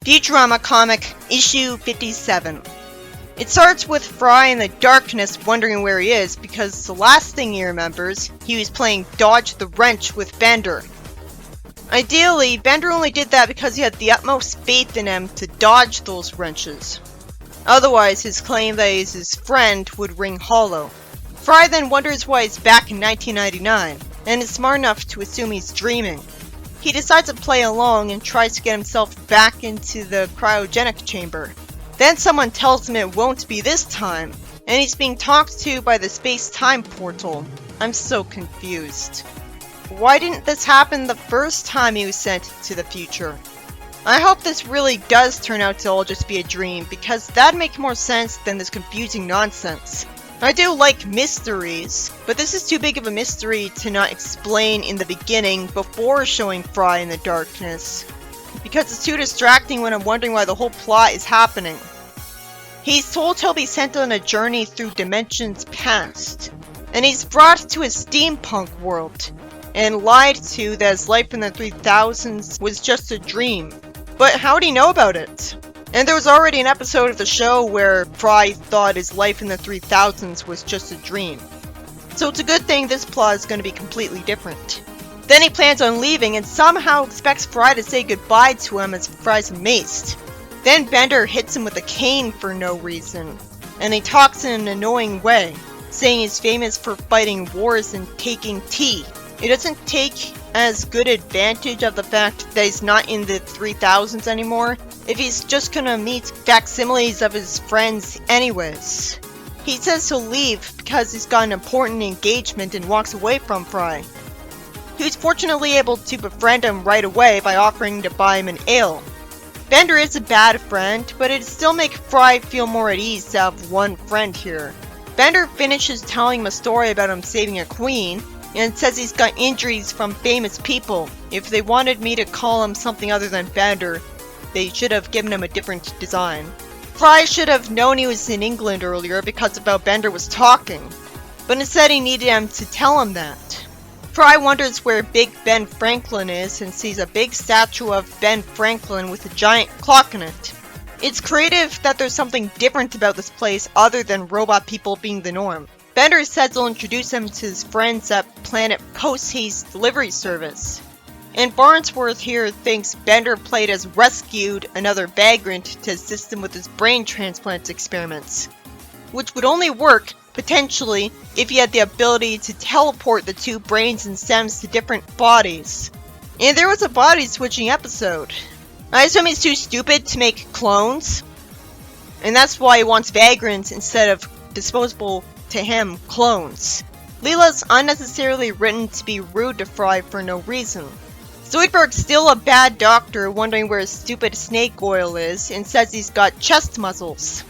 Futurama comic, issue 57. It starts with Fry in the darkness wondering where he is because the last thing he remembers, he was playing Dodge the Wrench with Bender. Ideally, Bender only did that because he had the utmost faith in him to dodge those wrenches. Otherwise, his claim that he's his friend would ring hollow. Fry then wonders why he's back in 1999, and is smart enough to assume he's dreaming. He decides to play along and tries to get himself back into the cryogenic chamber. Then someone tells him it won't be this time, and he's being talked to by the space-time portal. I'm so confused. Why didn't this happen the first time he was sent to the future? I hope this really does turn out to all just be a dream, because that'd make more sense than this confusing nonsense. I do like mysteries, but this is too big of a mystery to not explain in the beginning before showing Fry in the darkness, because it's too distracting when I'm wondering why the whole plot is happening. He's told he'll be sent on a journey through dimensions past, and he's brought to a steampunk world, and lied to that his life in the 3000s was just a dream. But how'd he know about it? And there was already an episode of the show where Fry thought his life in the 3000s was just a dream. So it's a good thing this plot is going to be completely different. Then he plans on leaving and somehow expects Fry to say goodbye to him as Fry's amazed. Then Bender hits him with a cane for no reason, and he talks in an annoying way, saying he's famous for fighting wars and taking tea. He doesn't take as good advantage of the fact that he's not in the 3000s anymore if he's just gonna meet facsimiles of his friends anyways. He says he'll leave because he's got an important engagement and walks away from Fry, who's fortunately able to befriend him right away by offering to buy him an ale. Bender is a bad friend, but it'd still make Fry feel more at ease to have one friend here. Bender finishes telling him a story about him saving a queen, and says he's got injuries from famous people. If they wanted me to call him something other than Bender, they should have given him a different design. Fry should have known he was in England earlier because of how Bender was talking, but instead he needed him to tell him that. Fry wonders where Big Ben Franklin is and sees a big statue of Ben Franklin with a giant clock in it. It's creative that there's something different about this place other than robot people being the norm. Bender says he'll introduce him to his friends at Planet Post-Haste Delivery Service. And Farnsworth here thinks Bender played as rescued another vagrant to assist him with his brain transplant experiments, which would only work, potentially, if he had the ability to teleport the two brains and stems to different bodies. And there was a body switching episode. I assume he's too stupid to make clones, and that's why he wants vagrants instead of disposable, to him, clones. Leela's unnecessarily written to be rude to Fry for no reason. Zoidberg's still a bad doctor wondering where his stupid snake oil is and says he's got chest muscles.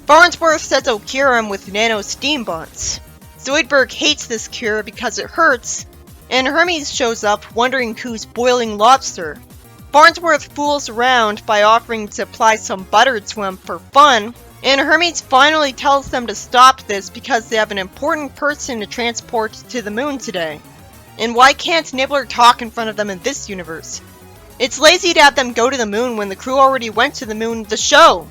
Farnsworth says he'll cure him with nano steam bots. Zoidberg hates this cure because it hurts, and Hermes shows up wondering who's boiling lobster. Farnsworth fools around by offering to apply some butter to him for fun, and Hermes finally tells them to stop this because they have an important person to transport to the moon today. And why can't Nibbler talk in front of them in this universe? It's lazy to have them go to the moon when the crew already went to the moon the show.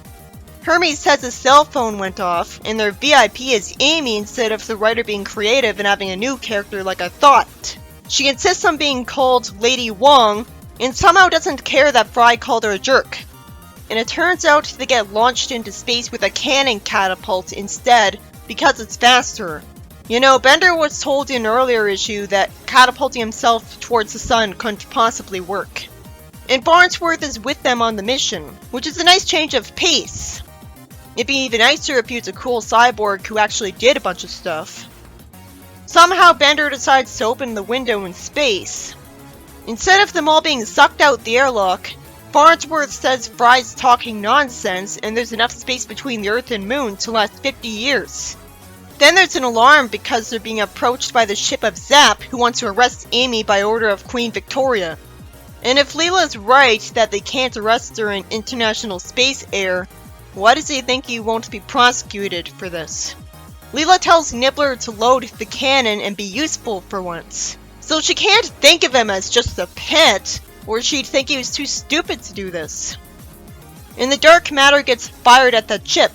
Hermes says his cell phone went off, and their VIP is Amy instead of the writer being creative and having a new character like I thought. She insists on being called Lady Wong, and somehow doesn't care that Fry called her a jerk. And it turns out they get launched into space with a cannon catapult instead because it's faster. You know, Bender was told in an earlier issue that catapulting himself towards the sun couldn't possibly work. And Farnsworth is with them on the mission, which is a nice change of pace. It'd be even nicer if he was a cool cyborg who actually did a bunch of stuff. Somehow Bender decides to open the window in space. Instead of them all being sucked out the airlock, Farnsworth says Fry's talking nonsense and there's enough space between the Earth and Moon to last 50 years. Then there's an alarm because they're being approached by the ship of Zap, who wants to arrest Amy by order of Queen Victoria. And if Leela's right that they can't arrest her in international space air, why does he think he won't be prosecuted for this? Leela tells Nibbler to load the cannon and be useful for once. So she can't think of him as just a pet, or she'd think he was too stupid to do this. and the dark matter gets fired at the ship.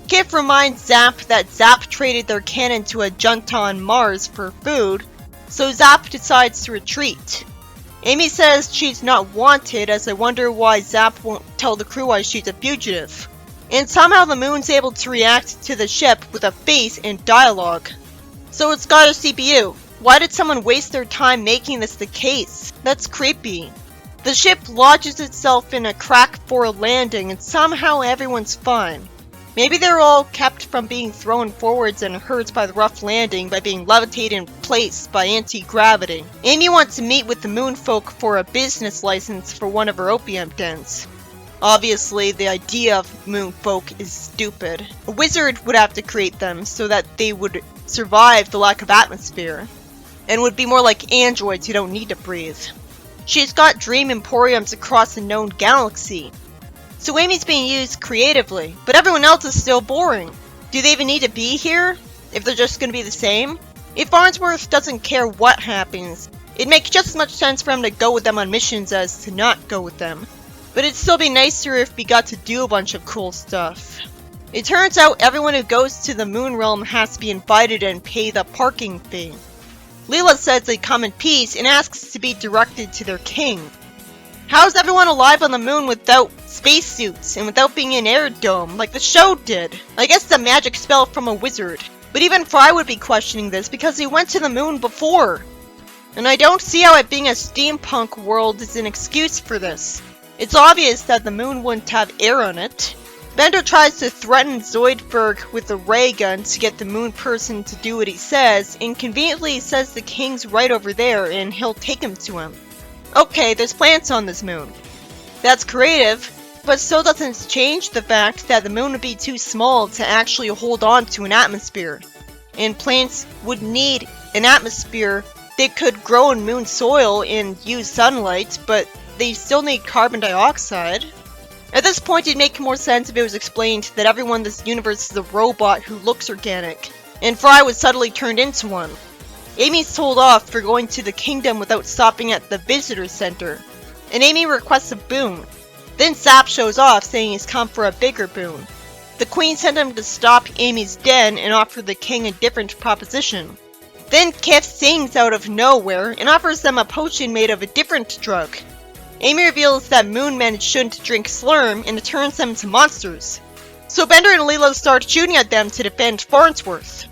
Kif reminds Zap that Zap traded their cannon to a junta on Mars for food, so Zap decides to retreat. Amy says she's not wanted, as I wonder why Zap won't tell the crew why she's a fugitive. And somehow the moon's able to react to the ship with a face and dialogue. So it's got a CPU. Why did someone waste their time making this the case? That's creepy. The ship lodges itself in a crack for a landing and somehow everyone's fine. Maybe they're all kept from being thrown forwards and hurt by the rough landing by being levitated in place by anti-gravity. Amy wants to meet with the moon folk for a business license for one of her opium dens. Obviously, the idea of moon folk is stupid. A wizard would have to create them so that they would survive the lack of atmosphere, and would be more like androids who don't need to breathe. She's got dream emporiums across the known galaxy. So Amy's being used creatively, but everyone else is still boring. Do they even need to be here, if they're just going to be the same? If Farnsworth doesn't care what happens, it makes just as much sense for him to go with them on missions as to not go with them. But it'd still be nicer if we got to do a bunch of cool stuff. It turns out everyone who goes to the moon realm has to be invited and pay the parking fee. Leela says they come in peace and asks to be directed to their king. How's everyone alive on the moon without spacesuits and without being in air dome like the show did? I guess it's a magic spell from a wizard. But even Fry would be questioning this because he went to the moon before. And I don't see how it being a steampunk world is an excuse for this. It's obvious that the moon wouldn't have air on it. Bender tries to threaten Zoidberg with a ray gun to get the moon person to do what he says, and conveniently says the king's right over there and he'll take him to him. Okay, there's plants on this moon. That's creative, but still doesn't change the fact that the moon would be too small to actually hold on to an atmosphere. And plants would need an atmosphere. They could grow in moon soil and use sunlight, but they still need carbon dioxide. At this point, it'd make more sense if it was explained that everyone in this universe is a robot who looks organic, and Fry was suddenly turned into one. Amy's told off for going to the kingdom without stopping at the visitor center, and Amy requests a boon. Then Zap shows off saying he's come for a bigger boon. The queen sent him to stop Amy's den and offer the king a different proposition. Then Kif sings out of nowhere and offers them a potion made of a different drug. Amy reveals that moon men shouldn't drink Slurm and it turns them into monsters. So Bender and Leela start shooting at them to defend Farnsworth.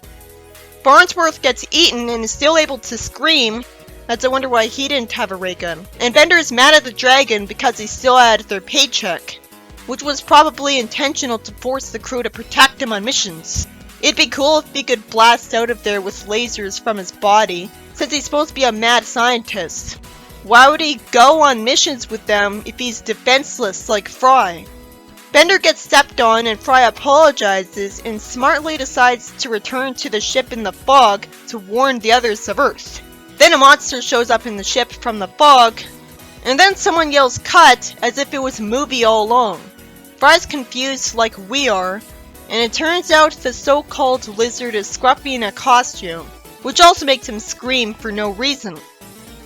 Farnsworth gets eaten and is still able to scream, as I wonder why he didn't have a ray gun. And Bender is mad at the dragon because he still had their paycheck, which was probably intentional to force the crew to protect him on missions. It'd be cool if he could blast out of there with lasers from his body, since he's supposed to be a mad scientist. Why would he go on missions with them if he's defenseless like Fry? Bender gets stepped on and Fry apologizes and smartly decides to return to the ship in the fog to warn the others of Earth. Then a monster shows up in the ship from the fog, and then someone yells cut as if it was a movie all along. Fry's confused like we are, and it turns out the so-called lizard is Scruffy in a costume, which also makes him scream for no reason.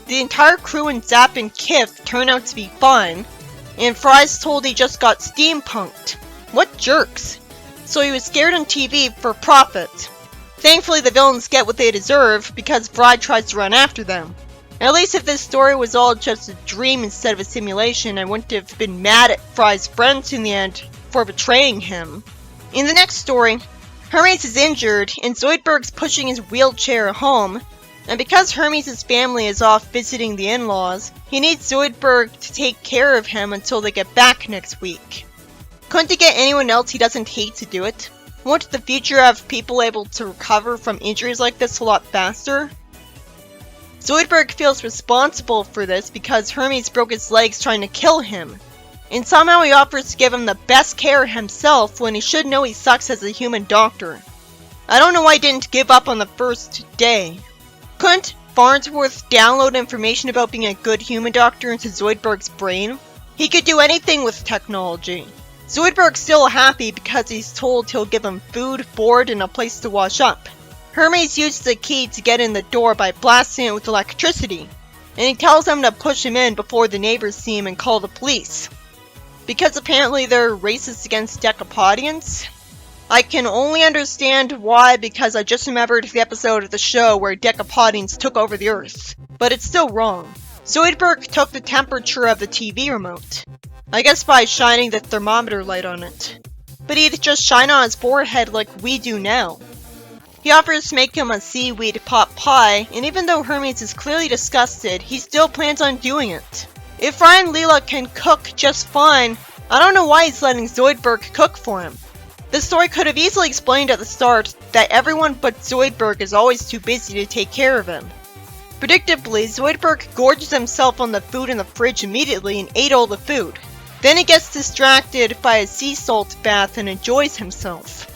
The entire crew and Zap and Kif turn out to be fine, and Fry's told he just got steampunked. What jerks. So he was scared on TV for profit. Thankfully the villains get what they deserve because Fry tries to run after them. At least if this story was all just a dream instead of a simulation, I wouldn't have been mad at Fry's friends in the end for betraying him. In the next story, Hermes is injured and Zoidberg's pushing his wheelchair home, and because Hermes' family is off visiting the in-laws, he needs Zoidberg to take care of him until they get back next week. Couldn't he get anyone else he doesn't hate to do it? Won't the future have people able to recover from injuries like this a lot faster? Zoidberg feels responsible for this because Hermes broke his legs trying to kill him, and somehow he offers to give him the best care himself when he should know he sucks as a human doctor. I don't know why he didn't give up on the first day. Couldn't Farnsworth download information about being a good human doctor into Zoidberg's brain? He could do anything with technology. Zoidberg's still happy because he's told he'll give him food, board, and a place to wash up. Hermes uses the key to get in the door by blasting it with electricity, and he tells them to push him in before the neighbors see him and call the police. because apparently they're racist against Decapodians. I can only understand why because I just remembered the episode of the show where Decapodians took over the Earth. But it's still wrong. Zoidberg took the temperature of the TV remote. I guess by shining the thermometer light on it. But he'd just shine on his forehead like we do now. He offers to make him a seaweed pot pie, and even though Hermes is clearly disgusted, he still plans on doing it. If Fry and Leela can cook just fine, I don't know why he's letting Zoidberg cook for him. The story could have easily explained at the start that everyone but Zoidberg is always too busy to take care of him. Predictably, Zoidberg gorges himself on the food in the fridge immediately and ate all the food. Then he gets distracted by a sea salt bath and enjoys himself.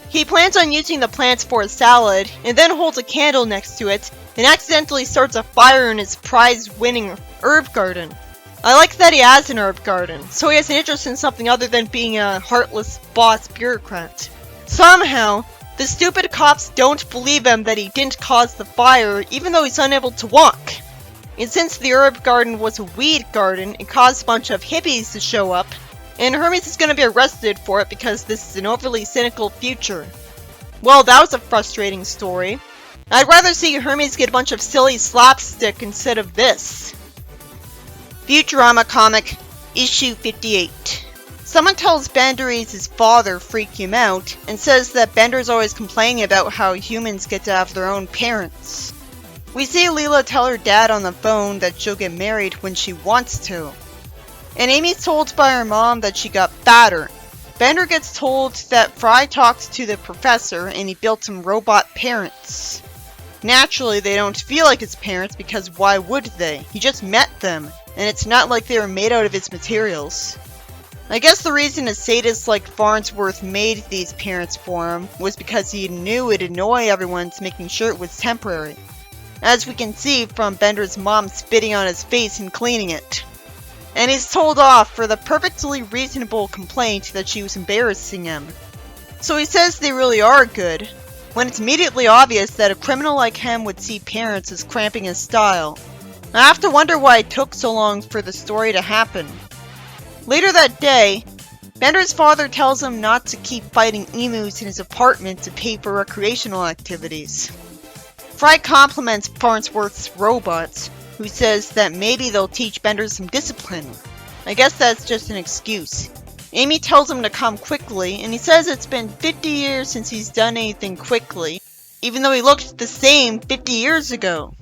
He plans on using the plants for a salad, and then holds a candle next to it, and accidentally starts a fire in his prize-winning herb garden. I like that he has an herb garden, so he has an interest in something other than being a heartless boss bureaucrat. Somehow, the stupid cops don't believe him that he didn't cause the fire, even though he's unable to walk. And since the herb garden was a weed garden, it caused a bunch of hippies to show up, and Hermes is going to be arrested for it because this is an overly cynical future. Well, that was a frustrating story. I'd rather see Hermes get a bunch of silly slapstick instead of this. Futurama comic, issue 58. Someone tells Bender he's his father, freak him out, and says that Bender's always complaining about how humans get to have their own parents. We see Leela tell her dad on the phone that she'll get married when she wants to. And Amy's told by her mom that she got fatter. Bender gets told that Fry talked to the professor and he built some robot parents. Naturally, they don't feel like his parents because why would they? He just met them, and it's not like they were made out of his materials. I guess the reason a sadist like Farnsworth made these parents for him was because he knew it'd annoy everyone into making sure it was temporary. As we can see from Bender's mom spitting on his face and cleaning it. And he's told off for the perfectly reasonable complaint that she was embarrassing him. So he says they really are good, when it's immediately obvious that a criminal like him would see parents as cramping his style. I have to wonder why it took so long for the story to happen. Later that day, Bender's father tells him not to keep fighting emus in his apartment to pay for recreational activities. Fry compliments Farnsworth's robots, who says that maybe they'll teach Bender some discipline. I guess that's just an excuse. Amy tells him to come quickly, and he says it's been 50 years since he's done anything quickly, even though he looked the same 50 years ago.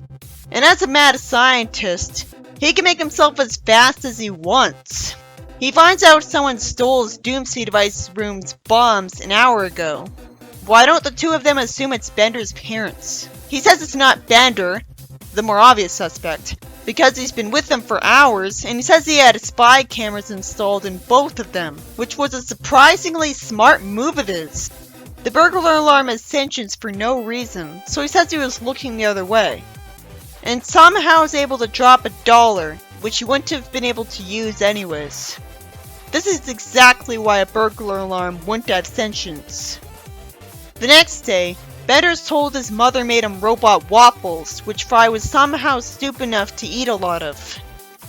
And as a mad scientist, he can make himself as fast as he wants. He finds out someone stole his Doomsday Device room's bombs an hour ago. Why don't the two of them assume it's Bender's parents? He says it's not Bender, the more obvious suspect, because he's been with them for hours, and he says he had spy cameras installed in both of them, which was a surprisingly smart move of his. The burglar alarm has sentience for no reason, so he says he was looking the other way. And somehow is able to drop $1, which he wouldn't have been able to use anyways. This is exactly why a burglar alarm wouldn't have sentience. The next day, Bender's told his mother made him robot waffles, which Fry was somehow stupid enough to eat a lot of.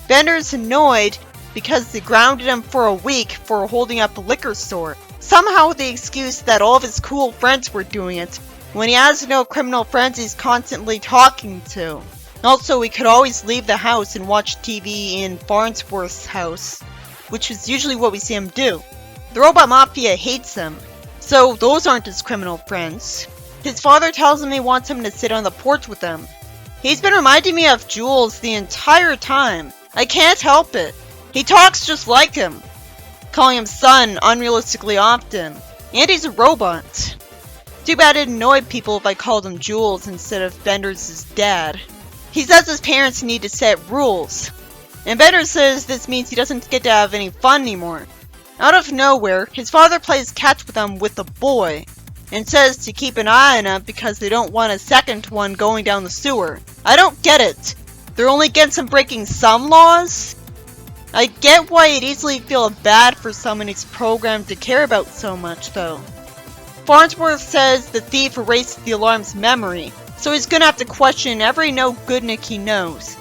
Bender's annoyed because they grounded him for a week for holding up a liquor store, somehow with the excuse that all of his cool friends were doing it, when he has no criminal friends he's constantly talking to. Also, we could always leave the house and watch TV in Farnsworth's house, which is usually what we see him do. The robot mafia hates him, so those aren't his criminal friends. His father tells him he wants him to sit on the porch with him. He's been reminding me of Jules the entire time. I can't help it. He talks just like him, calling him son unrealistically often. And he's a robot. Too bad it annoyed people if I called him Jules instead of Bender's dad. He says his parents need to set rules. And Bender says this means he doesn't get to have any fun anymore. Out of nowhere, his father plays catch with him with a boy, and says to keep an eye on him because they don't want a second one going down the sewer. I don't get it. They're only against him breaking some laws? I get why you'd easily feel bad for someone he's programmed to care about so much, though. Farnsworth says the thief erased the alarm's memory, so he's gonna have to question every no-goodnik he knows.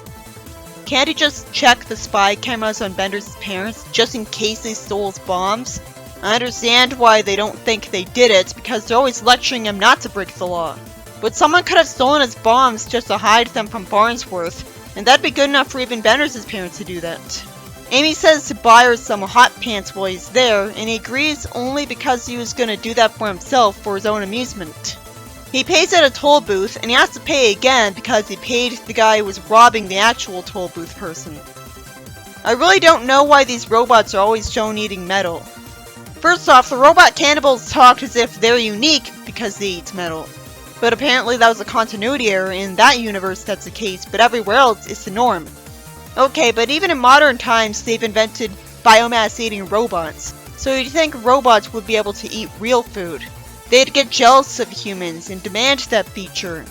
Can't he just check the spy cameras on Bender's parents just in case they stole his bombs? I understand why they don't think they did it, because they're always lecturing him not to break the law. But someone could have stolen his bombs just to hide them from Farnsworth, and that'd be good enough for even Bender's parents to do that. Amy says to buy her some hot pants while he's there, and he agrees only because he was gonna do that for himself for his own amusement. He pays at a toll booth, and he has to pay again because he paid the guy who was robbing the actual toll booth person. I really don't know why these robots are always shown eating metal. First off, the robot cannibals talk as if they're unique because they eat metal. But apparently that was a continuity error. In that universe that's the case, but everywhere else it's the norm. Okay, but even in modern times they've invented biomass-eating robots, so you'd think robots would be able to eat real food. They'd get jealous of humans and demand that feature.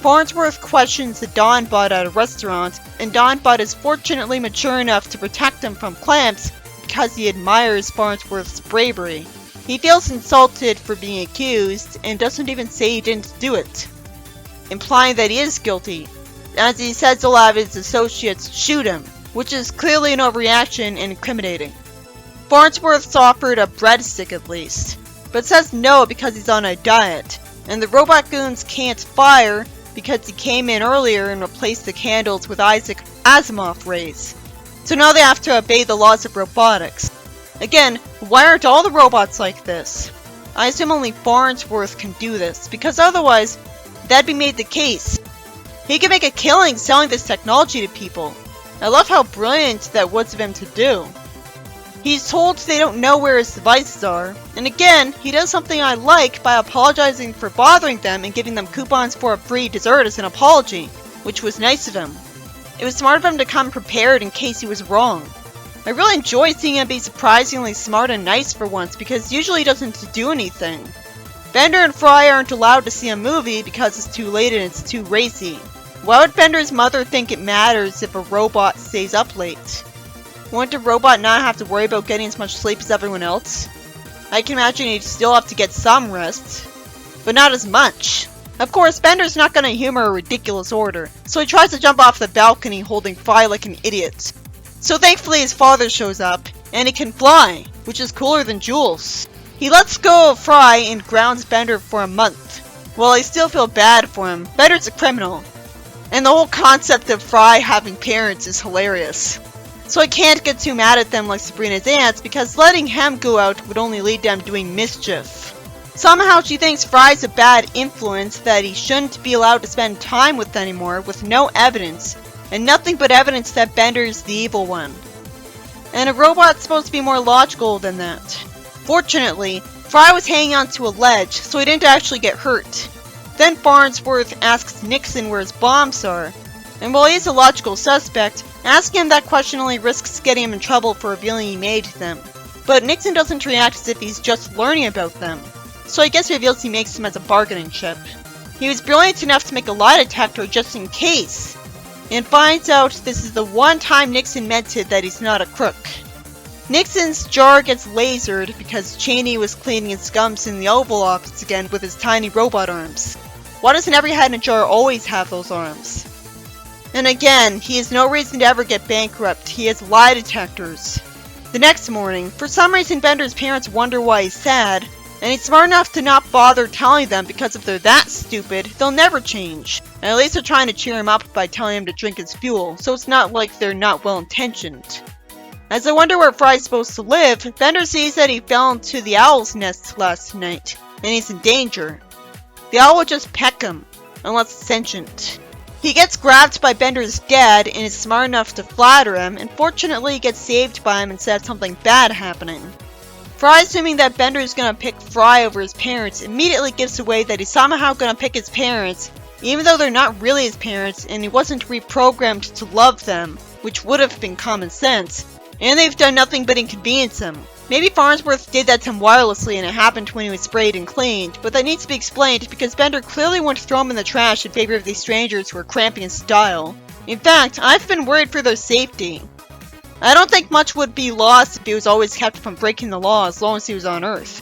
Farnsworth questions the Dawnbot at a restaurant, and Dawnbot is fortunately mature enough to protect him from Clamps because he admires Farnsworth's bravery. He feels insulted for being accused and doesn't even say he didn't do it, implying that he is guilty, as he says a lot of his associates shoot him, which is clearly an overreaction and incriminating. Farnsworth's offered a breadstick at least, but says no because he's on a diet, and the robot goons can't fire because he came in earlier and replaced the candles with Isaac Asimov rays. So now they have to obey the laws of robotics. Again, why aren't all the robots like this? I assume only Farnsworth can do this, because otherwise, that'd be made the case. He can make a killing selling this technology to people. I love how brilliant that was of him to do. He's told they don't know where his devices are, and again, he does something I like by apologizing for bothering them and giving them coupons for a free dessert as an apology, which was nice of him. It was smart of him to come prepared in case he was wrong. I really enjoy seeing him be surprisingly smart and nice for once, because usually he doesn't do anything. Bender and Fry aren't allowed to see a movie because it's too late and it's too racy. Why would Bender's mother think it matters if a robot stays up late? Wouldn't a robot not have to worry about getting as much sleep as everyone else? I can imagine he'd still have to get some rest, but not as much. Of course, Bender's not gonna humor a ridiculous order, so he tries to jump off the balcony holding Fry like an idiot. So thankfully his father shows up, and he can fly, which is cooler than Jules. He lets go of Fry and grounds Bender for a month. While I still feel bad for him, Bender's a criminal. And the whole concept of Fry having parents is hilarious. So I can't get too mad at them like Sabrina's aunts, because letting him go out would only lead them doing mischief. Somehow she thinks Fry's a bad influence that he shouldn't be allowed to spend time with anymore, with no evidence, and nothing but evidence that Bender's the evil one. And a robot's supposed to be more logical than that. Fortunately, Fry was hanging onto a ledge, so he didn't actually get hurt. Then Farnsworth asks Nixon where his bombs are, and while he's a logical suspect, asking him that question only risks getting him in trouble for revealing he made them. But Nixon doesn't react as if he's just learning about them, so I guess he reveals he makes them as a bargaining chip. He was brilliant enough to make a lie detector just in case, and finds out this is the one time Nixon mentioned that he's not a crook. Nixon's jar gets lasered because Cheney was cleaning his gums in the Oval Office again with his tiny robot arms. Why doesn't every head in a jar always have those arms? And again, he has no reason to ever get bankrupt. He has lie detectors. The next morning, for some reason Bender's parents wonder why he's sad, and he's smart enough to not bother telling them because if they're that stupid, they'll never change. And at least they're trying to cheer him up by telling him to drink his fuel, so it's not like they're not well-intentioned. As I wonder where Fry's supposed to live, Bender sees that he fell into the owl's nest last night, and he's in danger. The owl will just peck him, unless it's sentient. He gets grabbed by Bender's dad and is smart enough to flatter him, and fortunately gets saved by him instead of something bad happening. Fry, assuming that Bender is gonna pick Fry over his parents, immediately gives away that he's somehow gonna pick his parents, even though they're not really his parents and he wasn't reprogrammed to love them, which would have been common sense, and they've done nothing but inconvenience him. Maybe Farnsworth did that to him wirelessly and it happened when he was sprayed and cleaned, but that needs to be explained because Bender clearly wouldn't throw him in the trash in favor of these strangers who are cramping his style. In fact, I've been worried for their safety. I don't think much would be lost if he was always kept from breaking the law as long as he was on Earth.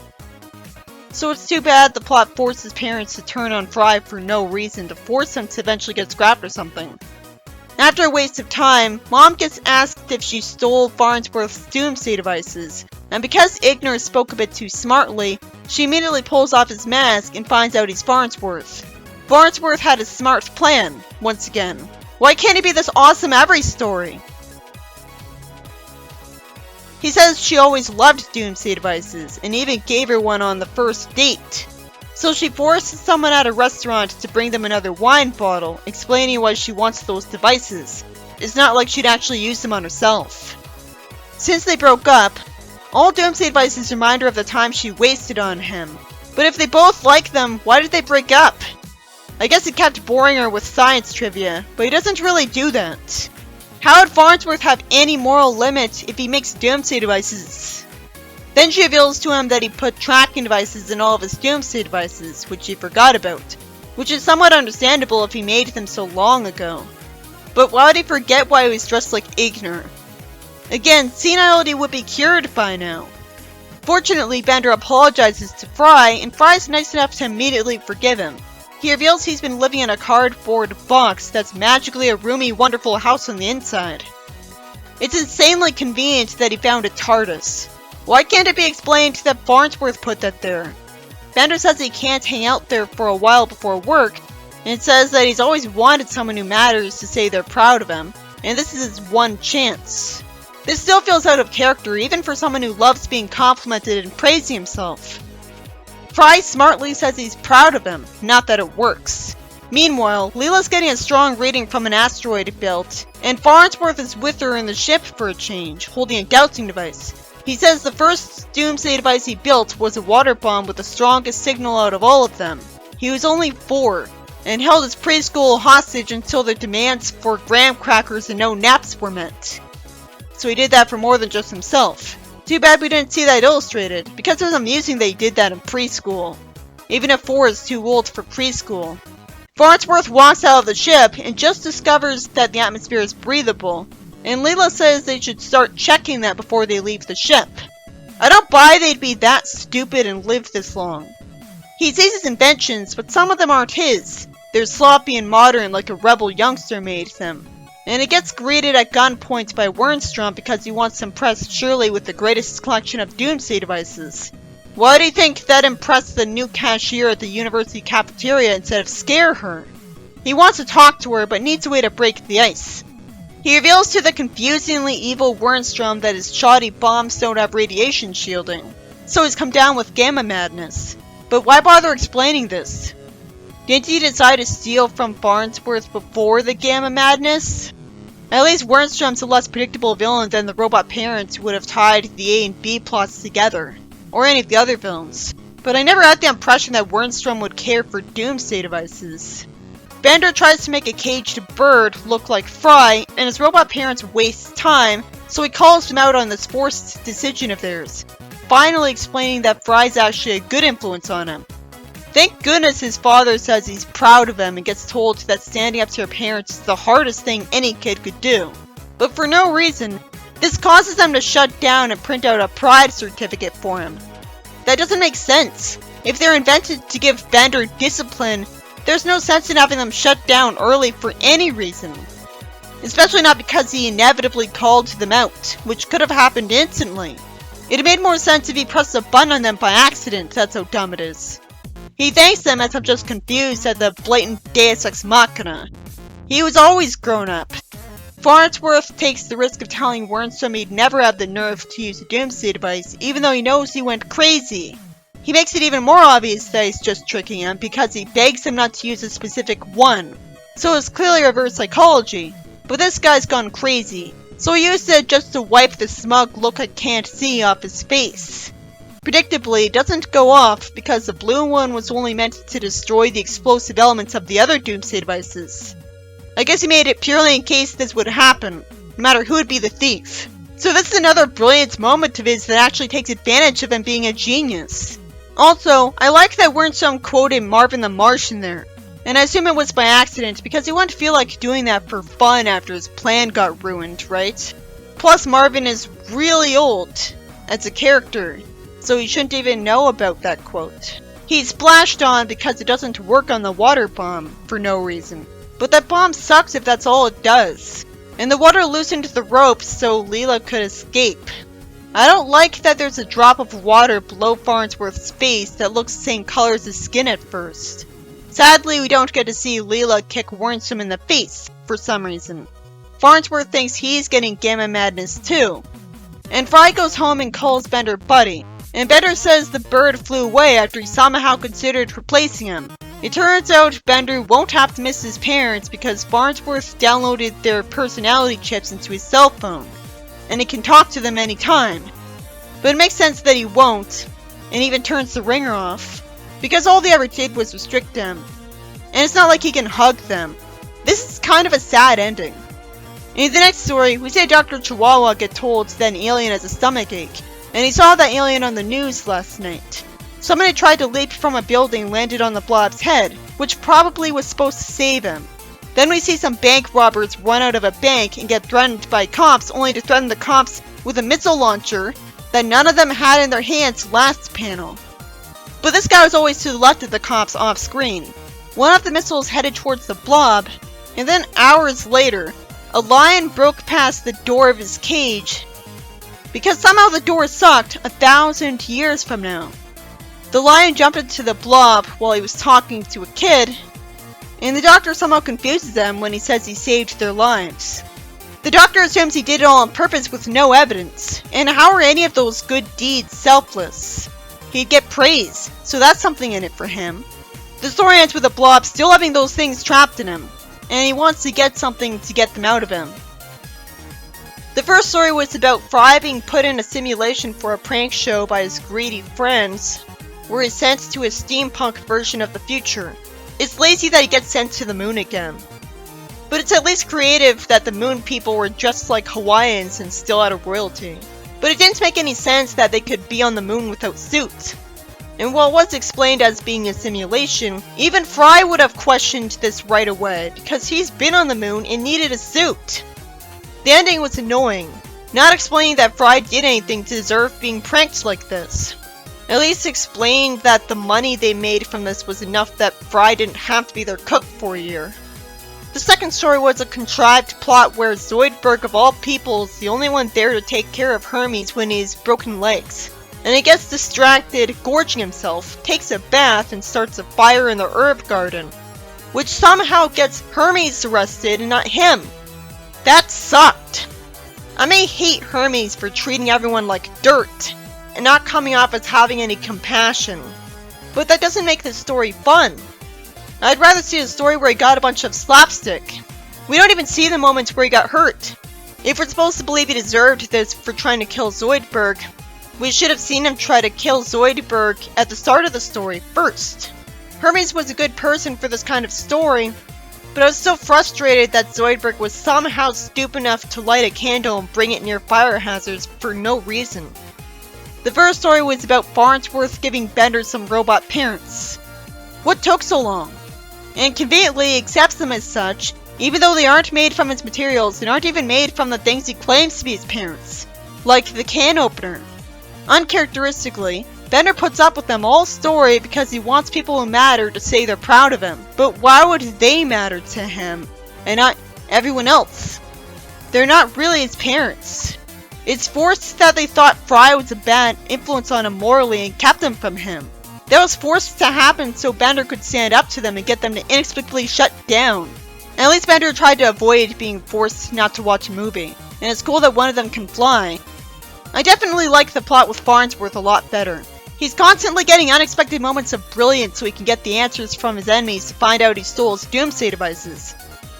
So it's too bad the plot forces parents to turn on Fry for no reason, to force him to eventually get scrapped or something. After a waste of time, Mom gets asked if she stole Farnsworth's doomsday devices, and because Ignor spoke a bit too smartly, she immediately pulls off his mask and finds out he's Farnsworth. Farnsworth had a smart plan, once again. Why can't he be this awesome every story? He says she always loved doomsday devices, and even gave her one on the first date. So she forces someone at a restaurant to bring them another wine bottle, explaining why she wants those devices. It's not like she'd actually use them on herself. Since they broke up, all doomsday devices remind her of the time she wasted on him. But if they both like them, why did they break up? I guess he kept boring her with science trivia, but he doesn't really do that. How would Farnsworth have any moral limit if he makes doomsday devices? Then she reveals to him that he put tracking devices in all of his doomsday devices, which he forgot about, which is somewhat understandable if he made them so long ago. But why would he forget why he was dressed like Ignor? Again, senility would be cured by now. Fortunately, Bender apologizes to Fry, and Fry's nice enough to immediately forgive him. He reveals he's been living in a cardboard box that's magically a roomy, wonderful house on the inside. It's insanely convenient that he found a TARDIS. Why can't it be explained that Farnsworth put that there? Bender says he can't hang out there for a while before work, and says that he's always wanted someone who matters to say they're proud of him, and this is his one chance. This still feels out of character, even for someone who loves being complimented and praising himself. Fry smartly says he's proud of him, not that it works. Meanwhile, Leela's getting a strong reading from an asteroid belt, and Farnsworth is with her in the ship for a change, holding a dowsing device. He says the first doomsday device he built was a water bomb with the strongest signal out of all of them. He was only 4, and held his preschool hostage until their demands for graham crackers and no naps were met. So he did that for more than just himself. Too bad we didn't see that illustrated, because it was amusing that he did that in preschool. Even if 4 is too old for preschool. Farnsworth walks out of the ship and just discovers that the atmosphere is breathable, and Leela says they should start checking that before they leave the ship. I don't buy they'd be that stupid and live this long. He sees his inventions, but some of them aren't his. They're sloppy and modern like a rebel youngster made them. And he gets greeted at gunpoint by Wernstrom because he wants to impress Shirley with the greatest collection of doomsday devices. Why do you think that impressed the new cashier at the university cafeteria instead of scare her? He wants to talk to her, but needs a way to break the ice. He reveals to the confusingly evil Wernstrom that his shoddy bombs don't have radiation shielding, so he's come down with gamma madness. But why bother explaining this? Didn't he decide to steal from Farnsworth before the gamma madness? At least Wernstrom's a less predictable villain than the robot parents who would have tied the A and B plots together, or any of the other villains. But I never had the impression that Wernstrom would care for doomsday devices. Bender tries to make a caged bird look like Fry, and his robot parents waste time, so he calls them out on this forced decision of theirs, finally explaining that Fry's actually a good influence on him. Thank goodness his father says he's proud of him and gets told that standing up to your parents is the hardest thing any kid could do. But for no reason, this causes them to shut down and print out a pride certificate for him. That doesn't make sense. If they're invented to give Bender discipline, there's no sense in having them shut down early for any reason. Especially not because he inevitably called them out, which could have happened instantly. It'd made more sense if he pressed a button on them by accident, that's how dumb it is. He thanks them as I'm just confused at the blatant Deus Ex Machina. He was always grown up. Farnsworth takes the risk of telling Wernstrom he'd never have the nerve to use a doomsday device, even though he knows he went crazy. He makes it even more obvious that he's just tricking him because he begs him not to use a specific one. So it's clearly reverse psychology. But this guy's gone crazy, so he used it just to wipe the smug look I can't see off his face. Predictably, it doesn't go off because the blue one was only meant to destroy the explosive elements of the other doomsday devices. I guess he made it purely in case this would happen, no matter who would be the thief. So this is another brilliant moment of his that actually takes advantage of him being a genius. Also, I like that Wernstrom quoted Marvin the Martian there, and I assume it was by accident because he wouldn't feel like doing that for fun after his plan got ruined, right? Plus Marvin is really old as a character, so he shouldn't even know about that quote. He's splashed on because it doesn't work on the water bomb for no reason. But that bomb sucks if that's all it does. And the water loosened the ropes so Leela could escape. I don't like that there's a drop of water below Farnsworth's face that looks the same color as his skin at first. Sadly, we don't get to see Leela kick Wormstrom in the face, for some reason. Farnsworth thinks he's getting gamma madness too. And Fry goes home and calls Bender buddy. And Bender says the bird flew away after he somehow considered replacing him. It turns out Bender won't have to miss his parents because Farnsworth downloaded their personality chips into his cell phone. And he can talk to them anytime. But it makes sense that he won't, and even turns the ringer off, because all they ever did was restrict him. And it's not like he can hug them. This is kind of a sad ending. In the next story, we see Dr. Chihuahua get told that an alien has a stomach ache, and he saw that alien on the news last night. Someone had tried to leap from a building and landed on the blob's head, which probably was supposed to save him. Then we see some bank robbers run out of a bank and get threatened by cops, only to threaten the cops with a missile launcher that none of them had in their hands last panel. But this guy was always to the left of the cops off screen. One of the missiles headed towards the blob, and then hours later, a lion broke past the door of his cage because somehow the door sucked 1,000 years from now. The lion jumped into the blob while he was talking to a kid, and the doctor somehow confuses them when he says he saved their lives. The doctor assumes he did it all on purpose with no evidence, and how are any of those good deeds selfless? He'd get praise, so that's something in it for him. The story ends with the blob still having those things trapped in him, and he wants to get something to get them out of him. The first story was about Fry being put in a simulation for a prank show by his greedy friends, where he's sent to a steampunk version of the future. It's lazy that he gets sent to the moon again. But it's at least creative that the moon people were dressed like Hawaiians and still out of royalty. But it didn't make any sense that they could be on the moon without suits. And while it was explained as being a simulation, even Fry would have questioned this right away, because he's been on the moon and needed a suit. The ending was annoying, not explaining that Fry did anything to deserve being pranked like this. At least explained that the money they made from this was enough that Fry didn't have to be their cook for a year. The second story was a contrived plot where Zoidberg of all people is the only one there to take care of Hermes when he's broken legs. And he gets distracted, gorging himself, takes a bath, and starts a fire in the herb garden, which somehow gets Hermes arrested and not him. That sucked. I may hate Hermes for treating everyone like dirt, and not coming off as having any compassion, but that doesn't make this story fun. I'd rather see a story where he got a bunch of slapstick. We don't even see the moments where he got hurt. If we're supposed to believe he deserved this for trying to kill Zoidberg, we should have seen him try to kill Zoidberg at the start of the story first. Hermes was a good person for this kind of story, but I was so frustrated that Zoidberg was somehow stupid enough to light a candle and bring it near fire hazards for no reason. The first story was about Farnsworth giving Bender some robot parents. What took so long? And conveniently accepts them as such, even though they aren't made from his materials and aren't even made from the things he claims to be his parents, like the can opener. Uncharacteristically, Bender puts up with them all story because he wants people who matter to say they're proud of him. But why would they matter to him, and not everyone else? They're not really his parents. It's forced that they thought Fry was a bad influence on him morally and kept them from him. That was forced to happen so Bender could stand up to them and get them to inexplicably shut down. And at least Bender tried to avoid being forced not to watch a movie, and it's cool that one of them can fly. I definitely like the plot with Farnsworth a lot better. He's constantly getting unexpected moments of brilliance so he can get the answers from his enemies to find out he stole his doomsday devices.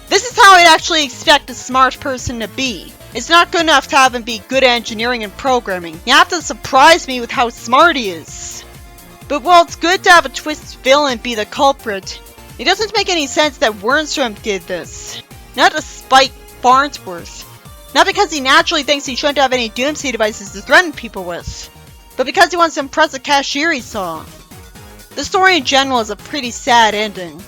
This is how I'd actually expect a smart person to be. It's not good enough to have him be good at engineering and programming. You have to surprise me with how smart he is. But while it's good to have a twist villain be the culprit, it doesn't make any sense that Wormstrom did this. Not to spite Farnsworth. Not because he naturally thinks he shouldn't have any doomsday devices to threaten people with, but because he wants to impress a cashier he saw. The story in general is a pretty sad ending.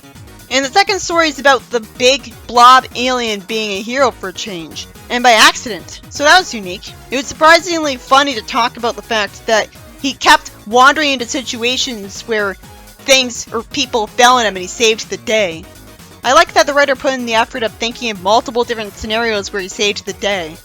And the second story is about the big blob alien being a hero for a change, and by accident, so that was unique. It was surprisingly funny to talk about the fact that he kept wandering into situations where things or people fell on him and he saved the day. I like that the writer put in the effort of thinking of multiple different scenarios where he saved the day.